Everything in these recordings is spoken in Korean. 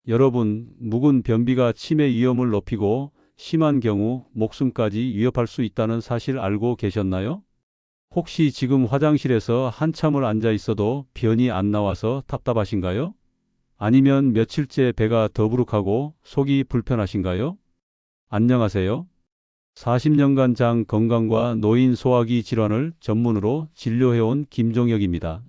여러분, 묵은 변비가 치매 위험을 높이고 심한 경우 목숨까지 위협할 수 있다는 사실 알고 계셨나요? 혹시 지금 화장실에서 한참을 앉아 있어도 변이 안 나와서 답답하신가요? 아니면 며칠째 배가 더부룩하고 속이 불편하신가요? 안녕하세요. 40년간 장 건강과 노인 소화기 질환을 전문으로 진료해온 김종혁입니다.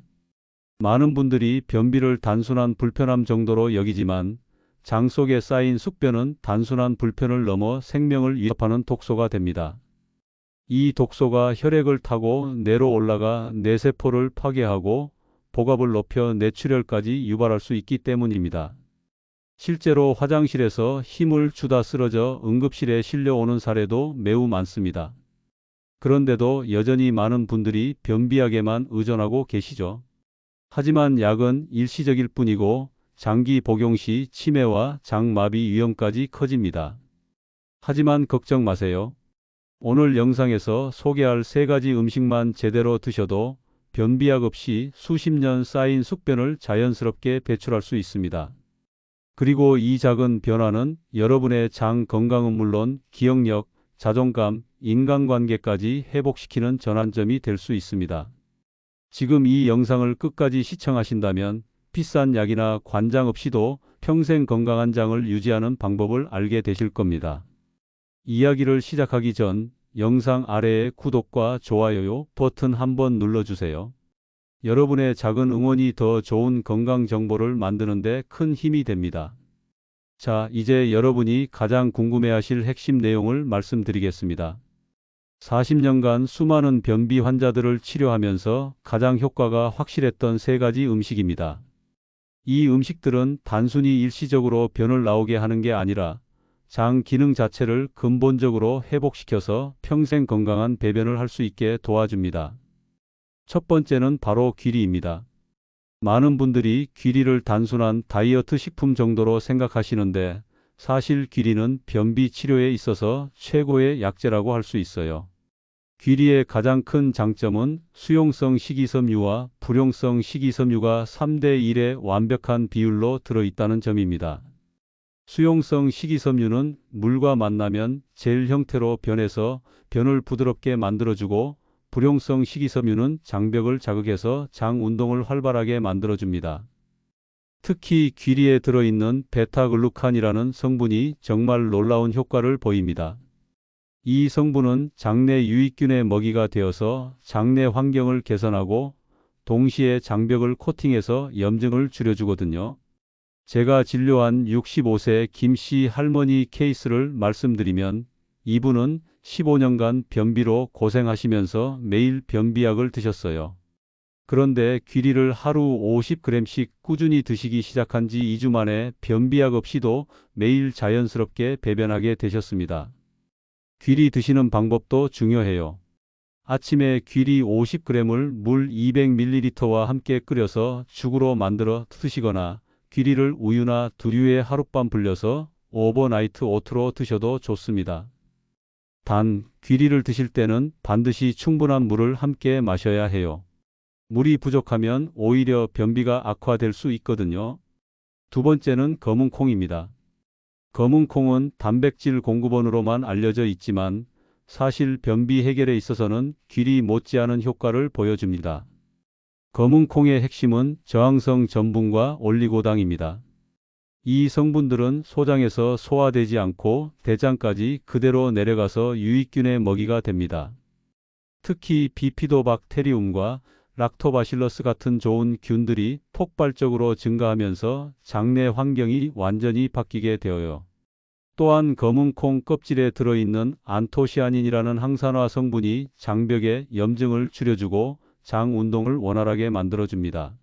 많은 분들이 변비를 단순한 불편함 정도로 여기지만 장 속에 쌓인 숙변은 단순한 불편을 넘어 생명을 위협하는 독소가 됩니다. 이 독소가 혈액을 타고 뇌로 올라가 뇌세포를 파괴하고 복압을 높여 뇌출혈까지 유발할 수 있기 때문입니다. 실제로 화장실에서 힘을 주다 쓰러져 응급실에 실려오는 사례도 매우 많습니다. 그런데도 여전히 많은 분들이 변비약에만 의존하고 계시죠. 하지만 약은 일시적일 뿐이고 장기 복용 시 치매와 장마비 위험까지 커집니다. 하지만 걱정 마세요. 오늘 영상에서 소개할 3가지 음식만 제대로 드셔도 변비약 없이 수십 년 쌓인 숙변을 자연스럽게 배출할 수 있습니다. 그리고 이 작은 변화는 여러분의 장 건강은 물론 기억력, 자존감, 인간관계까지 회복시키는 전환점이 될 수 있습니다. 지금 이 영상을 끝까지 시청하신다면 비싼 약이나 관장 없이도 평생 건강한 장을 유지하는 방법을 알게 되실 겁니다. 이야기를 시작하기 전 영상 아래의 구독과 좋아요 버튼 한번 눌러주세요. 여러분의 작은 응원이 더 좋은 건강 정보를 만드는 데 큰 힘이 됩니다. 자, 이제 여러분이 가장 궁금해하실 핵심 내용을 말씀드리겠습니다. 40년간 수많은 변비 환자들을 치료하면서 가장 효과가 확실했던 3가지 음식입니다. 이 음식들은 단순히 일시적으로 변을 나오게 하는 게 아니라 장 기능 자체를 근본적으로 회복시켜서 평생 건강한 배변을 할 수 있게 도와줍니다. 첫 번째는 바로 귀리입니다. 많은 분들이 귀리를 단순한 다이어트 식품 정도로 생각하시는데 사실 귀리는 변비 치료에 있어서 최고의 약재라고 할 수 있어요. 귀리의 가장 큰 장점은 수용성 식이섬유와 불용성 식이섬유가 3대 1의 완벽한 비율로 들어있다는 점입니다. 수용성 식이섬유는 물과 만나면 젤 형태로 변해서 변을 부드럽게 만들어주고 불용성 식이섬유는 장벽을 자극해서 장 운동을 활발하게 만들어줍니다. 특히 귀리에 들어있는 베타글루칸이라는 성분이 정말 놀라운 효과를 보입니다. 이 성분은 장내 유익균의 먹이가 되어서 장내 환경을 개선하고 동시에 장벽을 코팅해서 염증을 줄여주거든요. 제가 진료한 65세 김씨 할머니 케이스를 말씀드리면 이분은 15년간 변비로 고생하시면서 매일 변비약을 드셨어요. 그런데 귀리를 하루 50g씩 꾸준히 드시기 시작한 지 2주 만에 변비약 없이도 매일 자연스럽게 배변하게 되셨습니다. 귀리 드시는 방법도 중요해요. 아침에 귀리 50g을 물 200ml와 함께 끓여서 죽으로 만들어 드시거나 귀리를 우유나 두유에 하룻밤 불려서 오버나이트 오트로 드셔도 좋습니다. 단, 귀리를 드실 때는 반드시 충분한 물을 함께 마셔야 해요. 물이 부족하면 오히려 변비가 악화될 수 있거든요. 두 번째는 검은 콩입니다. 검은 콩은 단백질 공급원으로만 알려져 있지만 사실 변비 해결에 있어서는 귀리 못지않은 효과를 보여줍니다. 검은 콩의 핵심은 저항성 전분과 올리고당입니다. 이 성분들은 소장에서 소화되지 않고 대장까지 그대로 내려가서 유익균의 먹이가 됩니다. 특히 비피도박테리움과 락토바실러스 같은 좋은 균들이 폭발적으로 증가하면서 장내 환경이 완전히 바뀌게 되어요. 또한 검은 콩 껍질에 들어있는 안토시아닌이라는 항산화 성분이 장벽의 염증을 줄여주고 장 운동을 원활하게 만들어줍니다.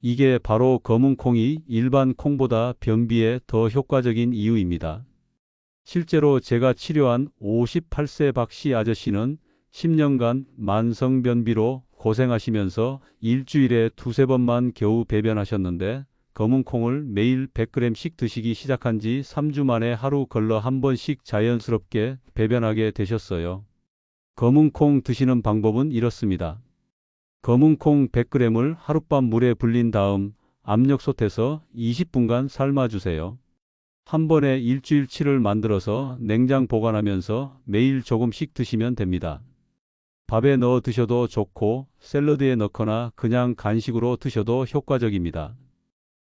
이게 바로 검은 콩이 일반 콩보다 변비에 더 효과적인 이유입니다. 실제로 제가 치료한 58세 박씨 아저씨는 10년간 만성변비로 고생하시면서 일주일에 2~3번만 겨우 배변하셨는데 검은 콩을 매일 100g씩 드시기 시작한 지 3주 만에 하루 걸러 한 번씩 자연스럽게 배변하게 되셨어요. 검은 콩 드시는 방법은 이렇습니다. 검은 콩 100g을 하룻밤 물에 불린 다음 압력솥에서 20분간 삶아주세요. 한 번에 일주일치를 만들어서 냉장 보관하면서 매일 조금씩 드시면 됩니다. 밥에 넣어 드셔도 좋고 샐러드에 넣거나 그냥 간식으로 드셔도 효과적입니다.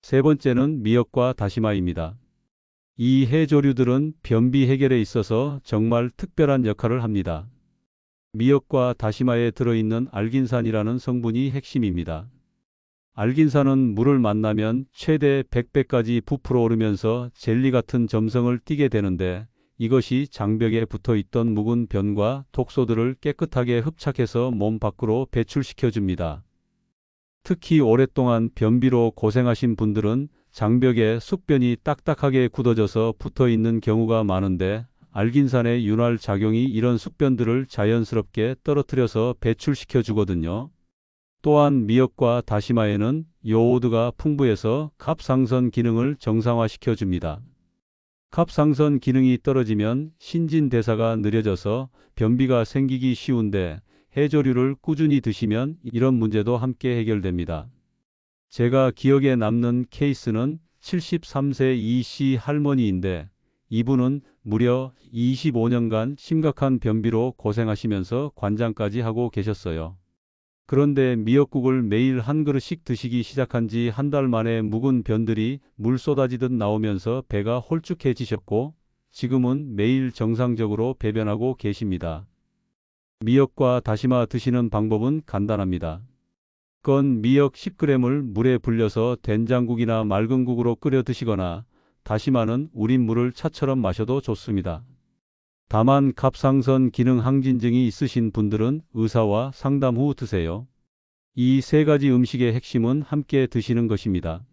세 번째는 미역과 다시마입니다. 이 해조류들은 변비 해결에 있어서 정말 특별한 역할을 합니다. 미역과 다시마에 들어있는 알긴산이라는 성분이 핵심입니다. 알긴산은 물을 만나면 최대 100배까지 부풀어 오르면서 젤리 같은 점성을 띠게 되는데 이것이 장벽에 붙어 있던 묵은 변과 독소들을 깨끗하게 흡착해서 몸 밖으로 배출시켜 줍니다. 특히 오랫동안 변비로 고생하신 분들은 장벽에 숙변이 딱딱하게 굳어져서 붙어 있는 경우가 많은데 알긴산의 윤활 작용이 이런 숙변들을 자연스럽게 떨어뜨려서 배출시켜 주거든요. 또한 미역과 다시마에는 요오드가 풍부해서 갑상선 기능을 정상화시켜 줍니다. 갑상선 기능이 떨어지면 신진대사가 느려져서 변비가 생기기 쉬운데 해조류를 꾸준히 드시면 이런 문제도 함께 해결됩니다. 제가 기억에 남는 케이스는 73세 이씨 할머니인데 이분은 무려 25년간 심각한 변비로 고생하시면서 관장까지 하고 계셨어요. 그런데 미역국을 매일 한 그릇씩 드시기 시작한 지 한 달 만에 묵은 변들이 물 쏟아지듯 나오면서 배가 홀쭉해지셨고 지금은 매일 정상적으로 배변하고 계십니다. 미역과 다시마 드시는 방법은 간단합니다. 건 미역 10g을 물에 불려서 된장국이나 맑은 국으로 끓여 드시거나 다시마는 우린 물을 차처럼 마셔도 좋습니다. 다만 갑상선 기능 항진증이 있으신 분들은 의사와 상담 후 드세요. 이 세 가지 음식의 핵심은 함께 드시는 것입니다.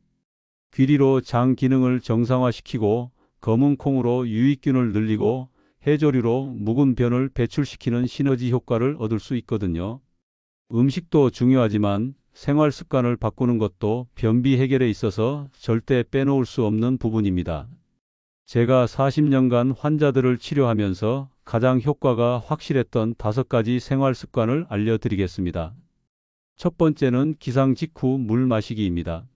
귀리로 장 기능을 정상화시키고 검은 콩으로 유익균을 늘리고 해조류로 묵은 변을 배출시키는 시너지 효과를 얻을 수 있거든요. 음식도 중요하지만 생활 습관을 바꾸는 것도 변비 해결에 있어서 절대 빼놓을 수 없는 부분입니다. 제가 40년간 환자들을 치료하면서 가장 효과가 확실했던 5가지 생활 습관을 알려드리겠습니다. 첫 번째는 기상 직후 물 마시기입니다.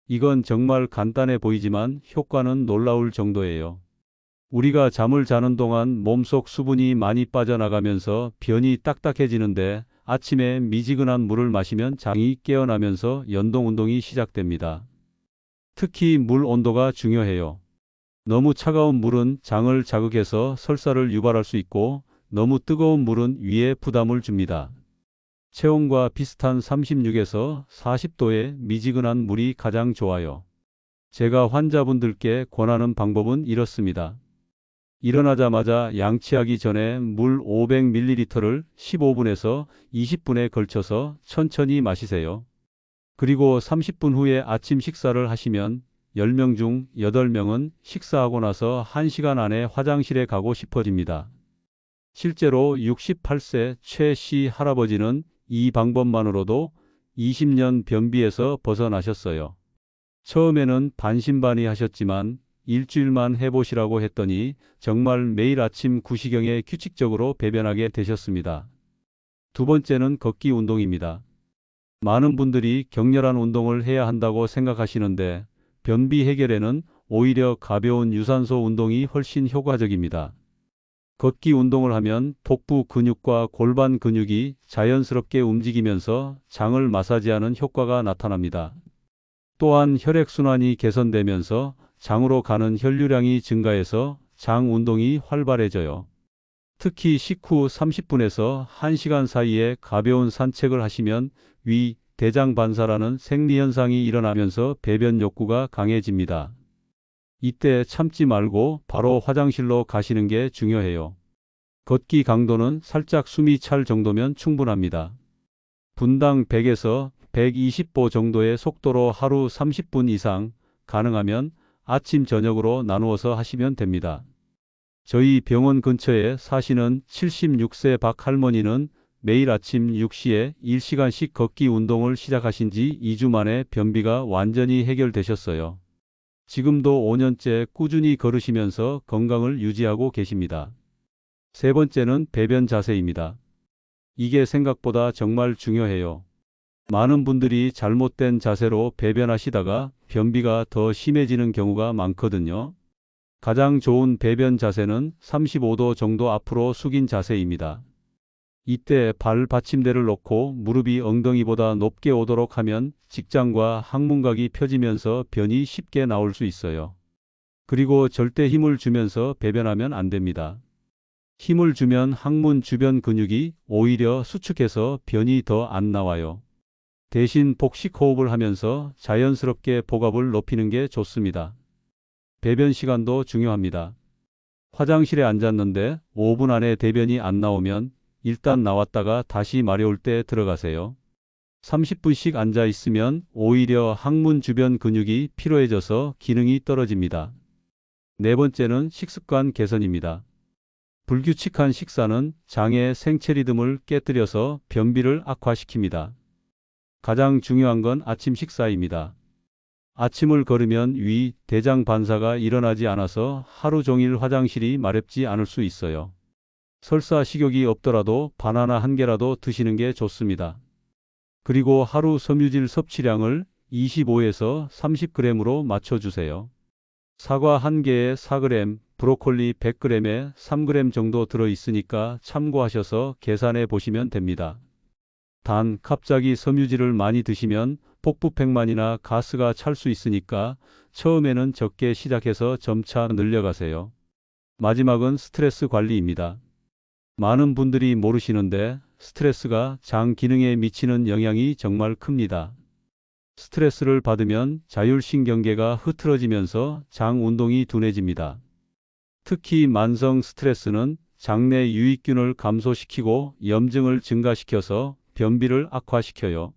이건 정말 간단해 보이지만 효과는 놀라울 정도예요. 우리가 잠을 자는 동안 몸속 수분이 많이 빠져나가면서 변이 딱딱해지는데 아침에 미지근한 물을 마시면 장이 깨어나면서 연동운동이 시작됩니다. 특히 물 온도가 중요해요. 너무 차가운 물은 장을 자극해서 설사를 유발할 수 있고 너무 뜨거운 물은 위에 부담을 줍니다. 체온과 비슷한 36에서 40도의 미지근한 물이 가장 좋아요. 제가 환자분들께 권하는 방법은 이렇습니다. 일어나자마자 양치하기 전에 물 500ml를 15분에서 20분에 걸쳐서 천천히 마시세요. 그리고 30분 후에 아침 식사를 하시면 10명 중 8명은 식사하고 나서 1시간 안에 화장실에 가고 싶어집니다. 실제로 68세 최 씨 할아버지는 이 방법만으로도 20년 변비에서 벗어나셨어요. 처음에는 반신반의하셨지만 일주일만 해보시라고 했더니 정말 매일 아침 9시경에 규칙적으로 배변하게 되셨습니다. 두 번째는 걷기 운동입니다. 많은 분들이 격렬한 운동을 해야 한다고 생각하시는데 변비 해결에는 오히려 가벼운 유산소 운동이 훨씬 효과적입니다. 걷기 운동을 하면 복부 근육과 골반 근육이 자연스럽게 움직이면서 장을 마사지하는 효과가 나타납니다. 또한 혈액순환이 개선되면서 장으로 가는 혈류량이 증가해서 장 운동이 활발해져요. 특히 식후 30분에서 1시간 사이에 가벼운 산책을 하시면 위, 대장 반사라는 생리현상이 일어나면서 배변 욕구가 강해집니다. 이때 참지 말고 바로 화장실로 가시는 게 중요해요. 걷기 강도는 살짝 숨이 찰 정도면 충분합니다. 분당 100에서 120보 정도의 속도로 하루 30분 이상, 가능하면 아침 저녁으로 나누어서 하시면 됩니다. 저희 병원 근처에 사시는 76세 박 할머니는 매일 아침 6시에 1시간씩 걷기 운동을 시작하신 지 2주 만에 변비가 완전히 해결되셨어요. 지금도 5년째 꾸준히 걸으시면서 건강을 유지하고 계십니다. 세 번째는 배변 자세입니다. 이게 생각보다 정말 중요해요. 많은 분들이 잘못된 자세로 배변하시다가 변비가 더 심해지는 경우가 많거든요. 가장 좋은 배변 자세는 35도 정도 앞으로 숙인 자세입니다. 이때 발 받침대를 놓고 무릎이 엉덩이보다 높게 오도록 하면 직장과 항문각이 펴지면서 변이 쉽게 나올 수 있어요. 그리고 절대 힘을 주면서 배변하면 안 됩니다. 힘을 주면 항문 주변 근육이 오히려 수축해서 변이 더 안 나와요. 대신 복식 호흡을 하면서 자연스럽게 복압을 높이는 게 좋습니다. 배변 시간도 중요합니다. 화장실에 앉았는데 5분 안에 대변이 안 나오면 일단 나왔다가 다시 마려울 때 들어가세요. 30분씩 앉아 있으면 오히려 항문 주변 근육이 피로해져서 기능이 떨어집니다. 네 번째는 식습관 개선입니다. 불규칙한 식사는 장의 생체 리듬을 깨뜨려서 변비를 악화시킵니다. 가장 중요한 건 아침 식사입니다. 아침을 거르면 위, 대장 반사가 일어나지 않아서 하루 종일 화장실이 마렵지 않을 수 있어요. 설사 식욕이 없더라도 바나나 한 개라도 드시는 게 좋습니다. 그리고 하루 섬유질 섭취량을 25에서 30g으로 맞춰주세요. 사과 1개에 4g, 브로콜리 100g에 3g 정도 들어있으니까 참고하셔서 계산해 보시면 됩니다. 단, 갑자기 섬유질을 많이 드시면 복부팽만이나 가스가 찰 수 있으니까 처음에는 적게 시작해서 점차 늘려가세요. 마지막은 스트레스 관리입니다. 많은 분들이 모르시는데 스트레스가 장 기능에 미치는 영향이 정말 큽니다. 스트레스를 받으면 자율신경계가 흐트러지면서 장 운동이 둔해집니다. 특히 만성 스트레스는 장내 유익균을 감소시키고 염증을 증가시켜서 변비를 악화시켜요.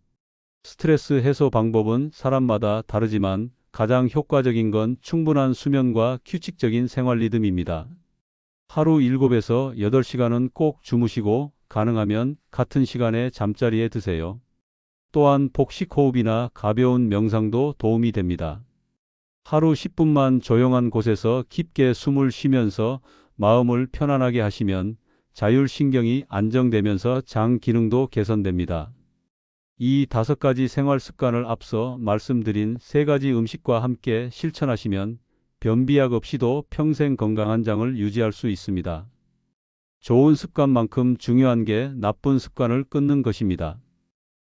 스트레스 해소 방법은 사람마다 다르지만 가장 효과적인 건 충분한 수면과 규칙적인 생활 리듬입니다. 하루 7에서 8시간은 꼭 주무시고 가능하면 같은 시간에 잠자리에 드세요. 또한 복식 호흡이나 가벼운 명상도 도움이 됩니다. 하루 10분만 조용한 곳에서 깊게 숨을 쉬면서 마음을 편안하게 하시면 자율신경이 안정되면서 장 기능도 개선됩니다. 이 5가지 생활 습관을 앞서 말씀드린 3가지 음식과 함께 실천하시면 변비약 없이도 평생 건강한 장을 유지할 수 있습니다. 좋은 습관만큼 중요한 게 나쁜 습관을 끊는 것입니다.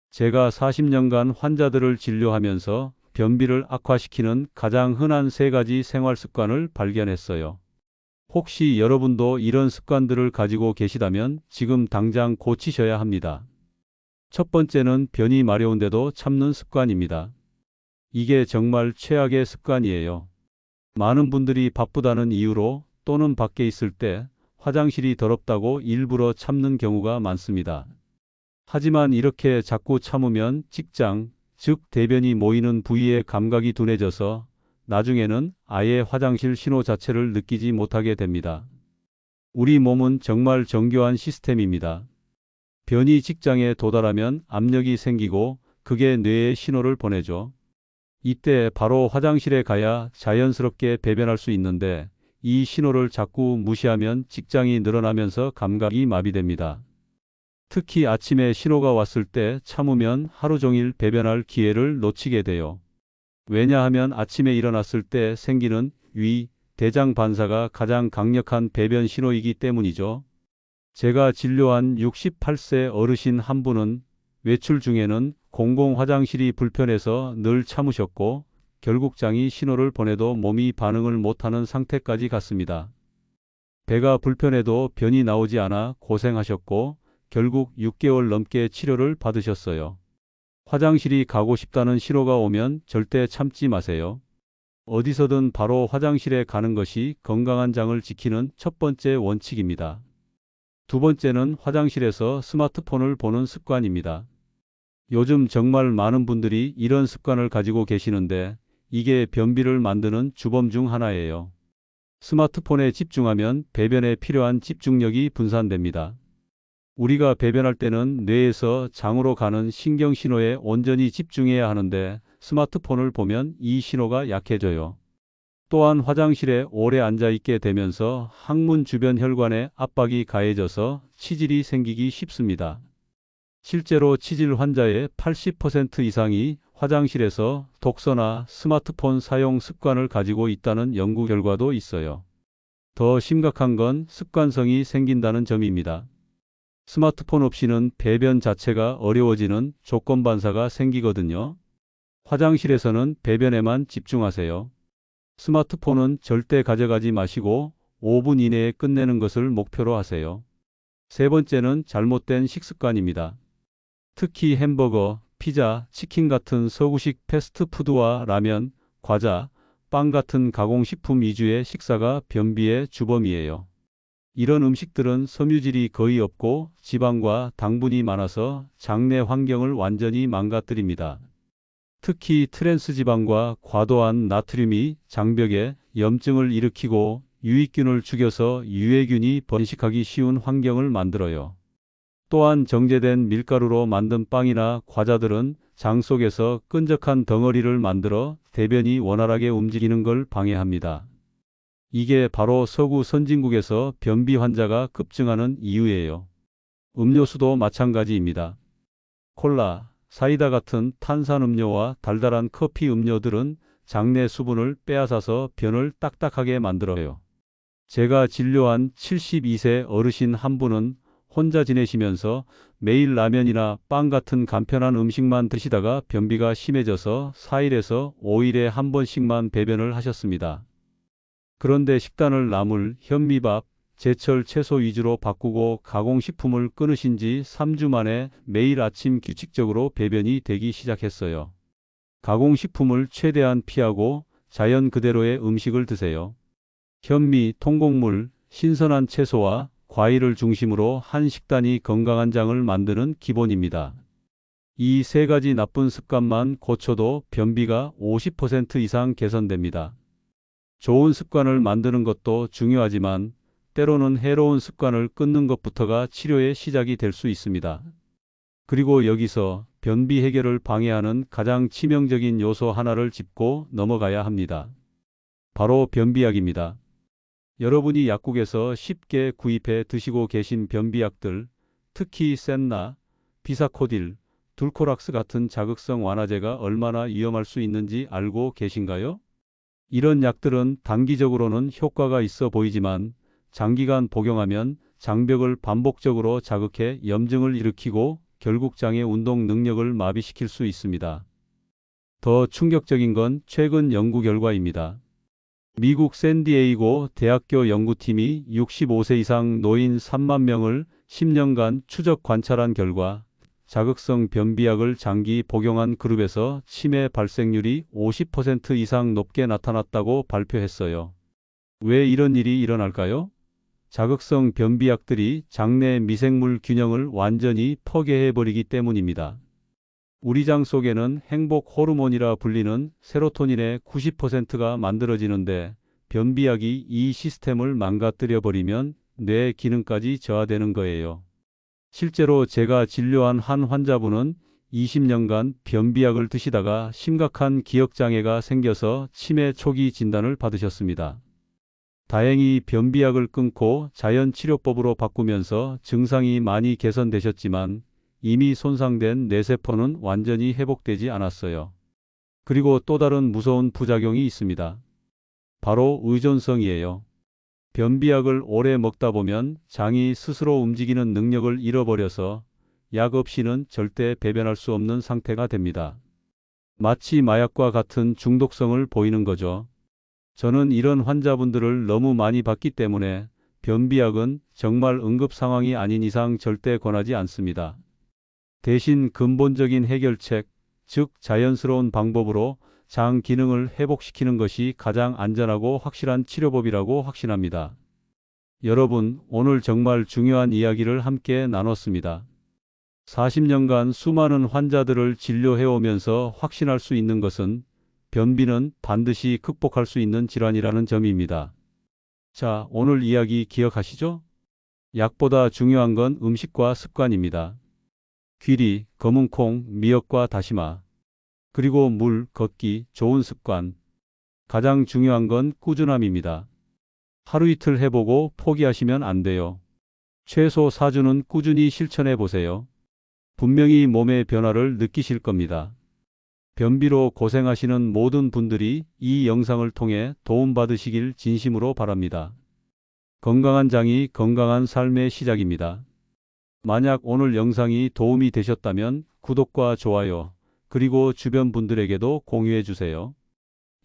제가 40년간 환자들을 진료하면서 변비를 악화시키는 가장 흔한 3가지 생활 습관을 발견했어요. 혹시 여러분도 이런 습관들을 가지고 계시다면 지금 당장 고치셔야 합니다. 첫 번째는 변이 마려운데도 참는 습관입니다. 이게 정말 최악의 습관이에요. 많은 분들이 바쁘다는 이유로 또는 밖에 있을 때 화장실이 더럽다고 일부러 참는 경우가 많습니다. 하지만 이렇게 자꾸 참으면 직장, 즉 대변이 모이는 부위의 감각이 둔해져서 나중에는 아예 화장실 신호 자체를 느끼지 못하게 됩니다. 우리 몸은 정말 정교한 시스템입니다. 변이 직장에 도달하면 압력이 생기고 그게 뇌에 신호를 보내죠. 이때 바로 화장실에 가야 자연스럽게 배변할 수 있는데 이 신호를 자꾸 무시하면 직장이 늘어나면서 감각이 마비됩니다. 특히 아침에 신호가 왔을 때 참으면 하루 종일 배변할 기회를 놓치게 돼요. 왜냐하면 아침에 일어났을 때 생기는 위, 대장 반사가 가장 강력한 배변 신호이기 때문이죠. 제가 진료한 68세 어르신 한 분은 외출 중에는 공공 화장실이 불편해서 늘 참으셨고 결국 장이 신호를 보내도 몸이 반응을 못하는 상태까지 갔습니다. 배가 불편해도 변이 나오지 않아 고생하셨고 결국 6개월 넘게 치료를 받으셨어요. 화장실이 가고 싶다는 신호가 오면 절대 참지 마세요. 어디서든 바로 화장실에 가는 것이 건강한 장을 지키는 첫 번째 원칙입니다. 두 번째는 화장실에서 스마트폰을 보는 습관입니다. 요즘 정말 많은 분들이 이런 습관을 가지고 계시는데 이게 변비를 만드는 주범 중 하나예요. 스마트폰에 집중하면 배변에 필요한 집중력이 분산됩니다. 우리가 배변할 때는 뇌에서 장으로 가는 신경 신호에 온전히 집중해야 하는데 스마트폰을 보면 이 신호가 약해져요. 또한 화장실에 오래 앉아 있게 되면서 항문 주변 혈관에 압박이 가해져서 치질이 생기기 쉽습니다. 실제로 치질 환자의 80% 이상이 화장실에서 독서나 스마트폰 사용 습관을 가지고 있다는 연구 결과도 있어요. 더 심각한 건 습관성이 생긴다는 점입니다. 스마트폰 없이는 배변 자체가 어려워지는 조건 반사가 생기거든요. 화장실에서는 배변에만 집중하세요. 스마트폰은 절대 가져가지 마시고 5분 이내에 끝내는 것을 목표로 하세요. 세 번째는 잘못된 식습관입니다. 특히 햄버거, 피자, 치킨 같은 서구식 패스트푸드와 라면, 과자, 빵 같은 가공식품 위주의 식사가 변비의 주범이에요. 이런 음식들은 섬유질이 거의 없고 지방과 당분이 많아서 장내 환경을 완전히 망가뜨립니다. 특히 트랜스 지방과 과도한 나트륨이 장벽에 염증을 일으키고 유익균을 죽여서 유해균이 번식하기 쉬운 환경을 만들어요. 또한 정제된 밀가루로 만든 빵이나 과자들은 장 속에서 끈적한 덩어리를 만들어 대변이 원활하게 움직이는 걸 방해합니다. 이게 바로 서구 선진국에서 변비 환자가 급증하는 이유예요. 음료수도 마찬가지입니다. 콜라, 사이다 같은 탄산음료와 달달한 커피 음료들은 장내 수분을 빼앗아서 변을 딱딱하게 만들어요. 제가 진료한 72세 어르신 한 분은 혼자 지내시면서 매일 라면이나 빵 같은 간편한 음식만 드시다가 변비가 심해져서 4일에서 5일에 한 번씩만 배변을 하셨습니다. 그런데 식단을 나물, 현미밥, 제철 채소 위주로 바꾸고 가공식품을 끊으신 지 3주 만에 매일 아침 규칙적으로 배변이 되기 시작했어요. 가공식품을 최대한 피하고 자연 그대로의 음식을 드세요. 현미, 통곡물, 신선한 채소와 과일을 중심으로 한 식단이 건강한 장을 만드는 기본입니다. 이 세 가지 나쁜 습관만 고쳐도 변비가 50% 이상 개선됩니다. 좋은 습관을 만드는 것도 중요하지만 때로는 해로운 습관을 끊는 것부터가 치료의 시작이 될 수 있습니다. 그리고 여기서 변비 해결을 방해하는 가장 치명적인 요소 하나를 짚고 넘어가야 합니다. 바로 변비약입니다. 여러분이 약국에서 쉽게 구입해 드시고 계신 변비약들, 특히 센나, 비사코딜, 둘코락스 같은 자극성 완화제가 얼마나 위험할 수 있는지 알고 계신가요? 이런 약들은 단기적으로는 효과가 있어 보이지만 장기간 복용하면 장벽을 반복적으로 자극해 염증을 일으키고 결국 장의 운동 능력을 마비시킬 수 있습니다. 더 충격적인 건 최근 연구 결과입니다. 미국 샌디에이고 대학교 연구팀이 65세 이상 노인 3만 명을 10년간 추적 관찰한 결과 자극성 변비약을 장기 복용한 그룹에서 치매 발생률이 50% 이상 높게 나타났다고 발표했어요. 왜 이런 일이 일어날까요? 자극성 변비약들이 장내 미생물 균형을 완전히 파괴해버리기 때문입니다. 우리 장 속에는 행복 호르몬이라 불리는 세로토닌의 90%가 만들어지는데 변비약이 이 시스템을 망가뜨려 버리면 뇌 기능까지 저하되는 거예요. 실제로 제가 진료한 한 환자분은 20년간 변비약을 드시다가 심각한 기억장애가 생겨서 치매 초기 진단을 받으셨습니다. 다행히 변비약을 끊고 자연치료법으로 바꾸면서 증상이 많이 개선되셨지만 이미 손상된 뇌세포는 완전히 회복되지 않았어요. 그리고 또 다른 무서운 부작용이 있습니다. 바로 의존성이에요. 변비약을 오래 먹다 보면 장이 스스로 움직이는 능력을 잃어버려서 약 없이는 절대 배변할 수 없는 상태가 됩니다. 마치 마약과 같은 중독성을 보이는 거죠. 저는 이런 환자분들을 너무 많이 봤기 때문에 변비약은 정말 응급 상황이 아닌 이상 절대 권하지 않습니다. 대신 근본적인 해결책, 즉 자연스러운 방법으로 장 기능을 회복시키는 것이 가장 안전하고 확실한 치료법이라고 확신합니다. 여러분, 오늘 정말 중요한 이야기를 함께 나눴습니다. 40년간 수많은 환자들을 진료해오면서 확신할 수 있는 것은 변비는 반드시 극복할 수 있는 질환이라는 점입니다. 자, 오늘 이야기 기억하시죠? 약보다 중요한 건 음식과 습관입니다. 귀리, 검은콩, 미역과 다시마. 그리고 물, 걷기, 좋은 습관. 가장 중요한 건 꾸준함입니다. 하루 이틀 해보고 포기하시면 안 돼요. 최소 4주는 꾸준히 실천해 보세요. 분명히 몸의 변화를 느끼실 겁니다. 변비로 고생하시는 모든 분들이 이 영상을 통해 도움받으시길 진심으로 바랍니다. 건강한 장이 건강한 삶의 시작입니다. 만약 오늘 영상이 도움이 되셨다면 구독과 좋아요, 그리고 주변 분들에게도 공유해 주세요.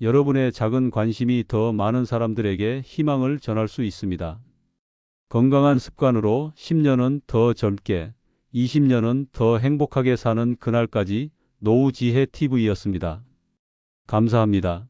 여러분의 작은 관심이 더 많은 사람들에게 희망을 전할 수 있습니다. 건강한 습관으로 10년은 더 젊게, 20년은 더 행복하게 사는 그날까지 노후지혜TV였습니다. 감사합니다.